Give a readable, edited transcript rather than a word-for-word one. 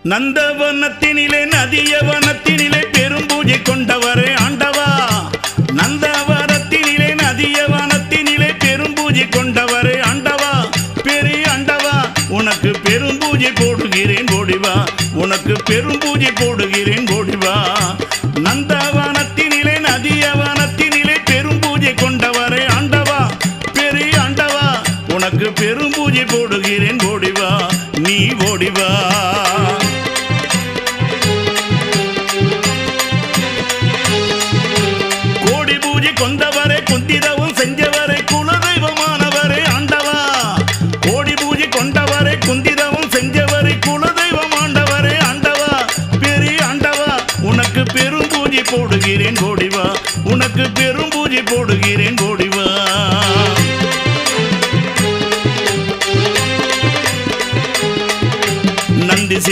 நந்தவனத்தினிலே நதியவனத்தினிலே பெரும் பூஜை கொண்டவரே ஆண்டவா. நந்தவனத்தினிலே நதியவனத்தினிலே பெரும் பூஜை கொண்டவரே ஆண்டவா. பெரிய ஆண்டவா உனக்கு பெரும் பூஜை போடுகிறேன் ஓடிவா. உனக்கு பெரும் பூஜை போடுகிறேன் ஓடிவா. நந்தவனத்தினிலே நதியவனத்தினிலே பெரும் பூஜை கொண்டவரே ஆண்டவா. பெரிய ஆண்டவா உனக்கு பெரும் பூஜை போடுகிறேன் ஓடிவா. நீ ஓடிவா. கோடி பூஜை கொண்டவரே குந்திரவும் செஞ்சவரே குலதெய்வமானவரே ஆண்டவா. கோடி பூஜை கொண்டவரே குந்திரவும் செஞ்சவரே குலதெய்வம் ஆண்டவரே ஆண்டவா. பெரிய ஆண்டவா உனக்கு பெரும் பூஜை போடுகிறேன் ஓடிவா. உனக்கு பெரும் பூஜை போடுகிறேன் ஓடி